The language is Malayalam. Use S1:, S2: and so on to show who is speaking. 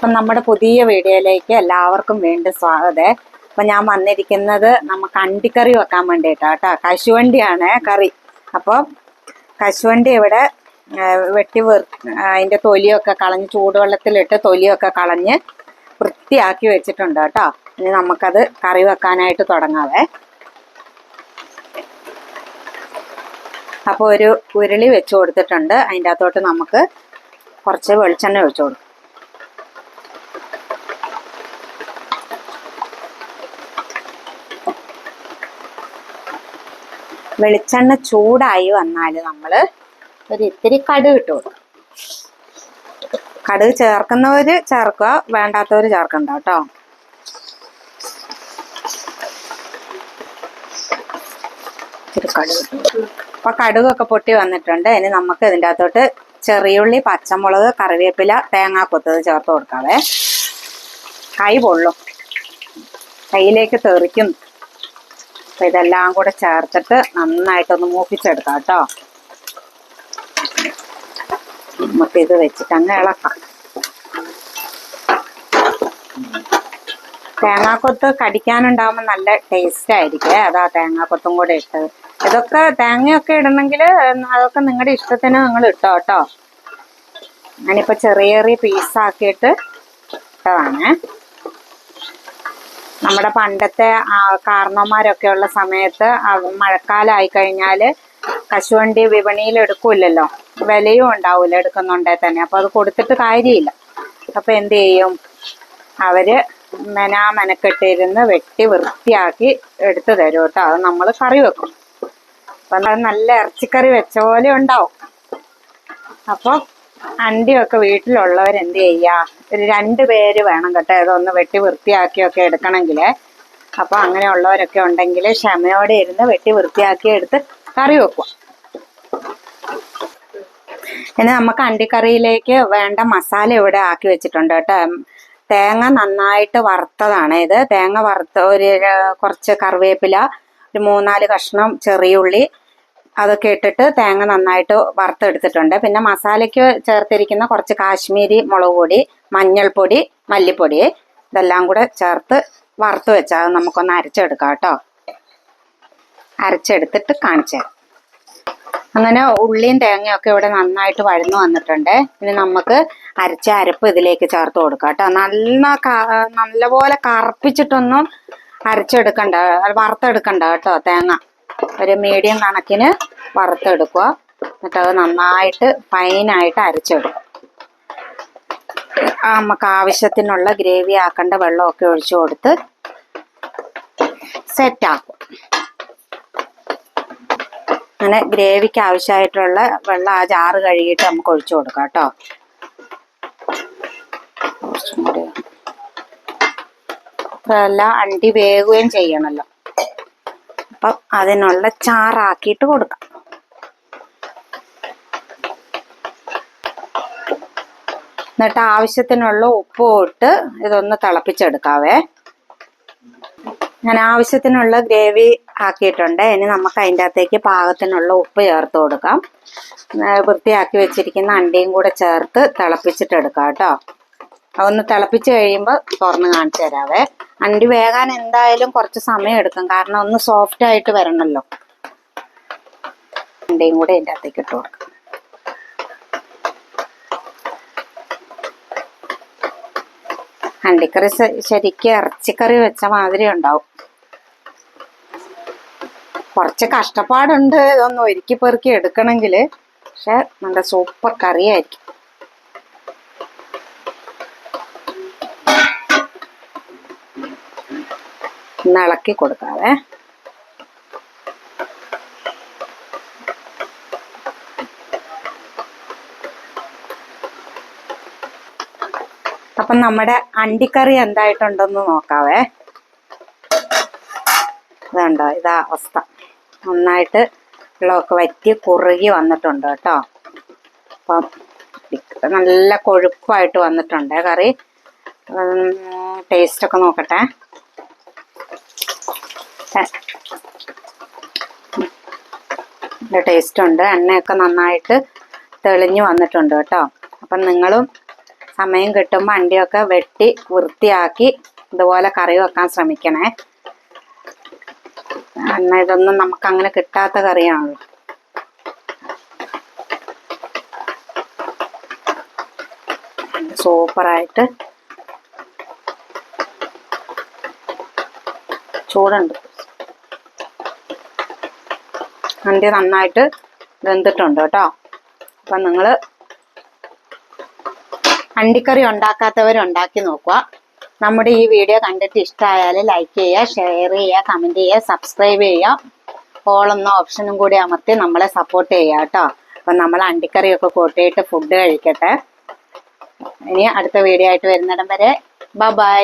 S1: അപ്പം നമ്മുടെ പുതിയ വീഡിയോയിലേക്ക് എല്ലാവർക്കും വീണ്ടും സ്വാഗതം. അപ്പം ഞാൻ വന്നിരിക്കുന്നത് നമുക്ക് അണ്ടിക്കറി വെക്കാൻ വേണ്ടിയിട്ടാണ് കേട്ടോ. കശുവണ്ടിയാണ് കറി. അപ്പോൾ കശുവണ്ടി ഇവിടെ അതിൻ്റെ തൊലിയൊക്കെ കളഞ്ഞ് ചൂടുവെള്ളത്തിലിട്ട് തൊലിയൊക്കെ കളഞ്ഞ് വൃത്തിയാക്കി വെച്ചിട്ടുണ്ട് കേട്ടോ. ഇനി നമുക്കത് കറി വെക്കാനായിട്ട് തുടങ്ങാവേ. അപ്പോൾ ഒരു ഉരുളി വെച്ച് കൊടുത്തിട്ടുണ്ട്. അതിൻ്റെ അകത്തോട്ട് നമുക്ക് കുറച്ച് വെളിച്ചെണ്ണ ഒഴിച്ചു കൊടുക്കും. വെളിച്ചെണ്ണ ചൂടായി വന്നാൽ നമ്മൾ ഒരു ഇത്തിരി കടുക് ഇട്ട് കൊടുക്കും. കടുക് ചേർക്കുന്നവർ ചേർക്കുക, വേണ്ടാത്തവർ ചേർക്കണ്ട കേട്ടോ. ഇത്തിരി കടുക് ഇട്ടു. അപ്പം കടുകൊക്കെ പൊട്ടി വന്നിട്ടുണ്ട്. ഇനി നമുക്ക് ഇതിൻ്റെ അകത്തോട്ട് ചെറിയുള്ളി, പച്ചമുളക്, കറിവേപ്പില, തേങ്ങാക്കൊത്തത് ചേർത്ത് കൊടുക്കാവേ. കൈ പൊള്ളും, കയ്യിലേക്ക് തെറിക്കും. അപ്പം ഇതെല്ലാം കൂടെ ചേർത്തിട്ട് നന്നായിട്ടൊന്ന് മൂപ്പിച്ചെടുക്കാം കേട്ടോ. നമുക്കിത് വെച്ചിട്ട് അങ്ങ് ഇളക്കാം. തേങ്ങാക്കൊത്ത് കടിക്കാനുണ്ടാകുമ്പോൾ നല്ല ടേസ്റ്റ് ആയിരിക്കും. അതാ തേങ്ങാക്കൊത്തും കൂടെ ഇട്ടത്. ഇതൊക്കെ തേങ്ങയൊക്കെ ഇടണമെങ്കിൽ അതൊക്കെ നിങ്ങളുടെ ഇഷ്ടത്തിന് നിങ്ങൾ ഇട്ടോ കേട്ടോ. ഞാനിപ്പോൾ ചെറിയ ചെറിയ പീസാക്കിയിട്ട് ഇട്ടതാണ്. നമ്മുടെ പണ്ടത്തെ കാരണവന്മാരൊക്കെ ഉള്ള സമയത്ത് മഴക്കാലമായി കഴിഞ്ഞാൽ കശുവണ്ടി വിപണിയിൽ എടുക്കൂലല്ലോ, വിലയും ഉണ്ടാവില്ല എടുക്കുന്നുണ്ടേ തന്നെ. അപ്പോൾ അത് കൊടുത്തിട്ട് കാര്യമില്ല. അപ്പോൾ എന്ത് ചെയ്യും, അവർ മെനക്കെട്ടിരുന്ന് വെട്ടി വൃത്തിയാക്കി എടുത്തു തരും കേട്ടോ. അത് നമ്മൾ കറി വെക്കും. അപ്പം അത് നല്ല ഇറച്ചിക്കറി വെച്ച പോലെ ഉണ്ടാവും. അപ്പോൾ അണ്ടിയൊക്കെ വീട്ടിലുള്ളവർ എന്ത് ചെയ്യുക, ഒരു 2 പേര് വേണം കേട്ടോ ഇതൊന്ന് വെട്ടി വൃത്തിയാക്കിയൊക്കെ എടുക്കണമെങ്കിൽ. അപ്പോൾ അങ്ങനെയുള്ളവരൊക്കെ ഉണ്ടെങ്കിൽ ക്ഷമയോടെ ഇരുന്ന് വെട്ടി വൃത്തിയാക്കി എടുത്ത് കറി വെക്കുക. ഇനി നമുക്ക് അണ്ടിക്കറിയിലേക്ക് വേണ്ട മസാല ഇവിടെ ആക്കി വെച്ചിട്ടുണ്ട് കേട്ടോ. തേങ്ങ നന്നായിട്ട് വറുത്തതാണ് ഇത്. തേങ്ങ വറുത്ത കുറച്ച് കറിവേപ്പില, ഒരു 3-4 കഷ്ണം ചെറിയുള്ളി, അതൊക്കെ ഇട്ടിട്ട് തേങ്ങ നന്നായിട്ട് വറുത്തെടുത്തിട്ടുണ്ട്. പിന്നെ മസാലയ്ക്ക് ചേർത്തിരിക്കുന്ന കുറച്ച് കാശ്മീരി മുളക് പൊടി, മഞ്ഞൾപ്പൊടി, മല്ലിപ്പൊടി, ഇതെല്ലാം കൂടെ ചേർത്ത് വറുത്ത് വെച്ചാൽ നമുക്കൊന്ന് അരച്ചെടുക്കാം കേട്ടോ. അരച്ചെടുത്തിട്ട് കാണിച്ചു തരാം. അങ്ങനെ ഉള്ളിയും തേങ്ങയൊക്കെ ഇവിടെ നന്നായിട്ട് വഴന്നു വന്നിട്ടുണ്ട്. ഇനി നമുക്ക് അരച്ച അരപ്പ് ഇതിലേക്ക് ചേർത്ത് കൊടുക്കാം കേട്ടോ. നല്ലപോലെ കറുപ്പിച്ചിട്ടൊന്നും അരച്ചെടുക്കണ്ട, വറുത്തെടുക്കണ്ട കേട്ടോ. തേങ്ങ ഒരു മീഡിയം കണക്കിന് വറുത്തെടുക്കുക. എന്നിട്ട് അത് നന്നായിട്ട് ഫൈനായിട്ട് അരച്ചെടുക്കും. നമുക്ക് ആവശ്യത്തിനുള്ള ഗ്രേവി ആക്കേണ്ട വെള്ളമൊക്കെ ഒഴിച്ചു കൊടുത്ത് സെറ്റാക്കും. അങ്ങനെ ഗ്രേവിക്ക് ആവശ്യമായിട്ടുള്ള വെള്ളം ആ ജാറ് കഴുകിയിട്ട് നമുക്ക് ഒഴിച്ചു കൊടുക്കാം കേട്ടോ. അല്ല അണ്ടി വേകുകയും ചെയ്യണമല്ലോ. അപ്പം അതിനുള്ള ചാറാക്കിയിട്ട് കൊടുക്കാം. എന്നിട്ട് ആവശ്യത്തിനുള്ള ഉപ്പ് ഇട്ട് ഇതൊന്ന് തിളപ്പിച്ചെടുക്കാവേ. ഞാൻ ആവശ്യത്തിനുള്ള ഗ്രേവി ആക്കിയിട്ടുണ്ട്. ഇനി നമുക്ക് അതിൻ്റെ അകത്തേക്ക് പാകത്തിനുള്ള ഉപ്പ് ചേർത്ത് കൊടുക്കാം. വൃത്തിയാക്കി വെച്ചിരിക്കുന്ന അണ്ടിയും കൂടെ ചേർത്ത് തിളപ്പിച്ചിട്ടെടുക്കാം കേട്ടോ. അതൊന്ന് തിളപ്പിച്ച് കഴിയുമ്പോൾ തുറന്ന് കാണിച്ചു തരാവേ. അണ്ടി വേകാൻ എന്തായാലും കുറച്ച് സമയം എടുക്കും, കാരണം ഒന്ന് സോഫ്റ്റ് ആയിട്ട് വരണമല്ലോ. അണ്ടിയും കൂടെ അതിൻ്റെ അകത്തേക്ക് ഇട്ട് കൊടുക്കാം. അണ്ടിക്കറി ശരിക്കും ഇറച്ചിക്കറി വെച്ച മാതിരി ഉണ്ടാവും. കുറച്ച് കഷ്ടപ്പാടുണ്ട് ഇതൊന്ന് ഒരുക്കി പെറുക്കി എടുക്കണമെങ്കിൽ. പക്ഷെ നല്ല സൂപ്പർ കറിയായിരിക്കും. ഒന്ന് ഇളക്കി കൊടുക്കാവേ. അപ്പം നമ്മുടെ അണ്ടിക്കറി എന്തായിട്ടുണ്ടെന്ന് നോക്കാവേ. ഇതുണ്ടോ, ഇതാ അവസ്ഥ. നന്നായിട്ട് വെള്ളമൊക്കെ വറ്റി കുറുകി വന്നിട്ടുണ്ട് കേട്ടോ. അപ്പം നല്ല കൊഴുപ്പായിട്ട് വന്നിട്ടുണ്ട് കറി. ടേസ്റ്റൊക്കെ നോക്കട്ടെ. ടേസ്റ്റ് ഉണ്ട്. എണ്ണയൊക്കെ നന്നായിട്ട് തെളിഞ്ഞു വന്നിട്ടുണ്ട് കേട്ടോ. അപ്പം നിങ്ങളും സമയം കിട്ടുമ്പോൾ അണ്ടിയൊക്കെ വെട്ടി വൃത്തിയാക്കി ഇതുപോലെ കറി വെക്കാൻ ശ്രമിക്കണേ. എന്നാൽ ഇതൊന്നും നമുക്ക് അങ്ങനെ കിട്ടാത്ത കറിയാണല്ലോ. സൂപ്പറായിട്ട് ചൂടുണ്ട്. അണ്ടി നന്നായിട്ട് വെന്തിട്ടുണ്ട് കേട്ടോ. അപ്പം നിങ്ങൾ അണ്ടിക്കറി ഉണ്ടാക്കാത്തവരുണ്ടാക്കി നോക്കുക. നമ്മുടെ ഈ വീഡിയോ കണ്ടിട്ട് ഇഷ്ടമായാൽ ലൈക്ക് ചെയ്യുക, ഷെയർ ചെയ്യുക, കമൻറ്റ് ചെയ്യുക, സബ്സ്ക്രൈബ് ചെയ്യുക. ഓൾ എന്ന ഓപ്ഷനും കൂടി അമർത്തി നമ്മളെ സപ്പോർട്ട് ചെയ്യുക കേട്ടോ. അപ്പം നമ്മൾ അണ്ടിക്കറിയൊക്കെ കൂട്ടിയിട്ട് ഫുഡ് കഴിക്കട്ടെ. ഇനി അടുത്ത വീഡിയോ ആയിട്ട് വരുന്നിടം വരെ ബൈ.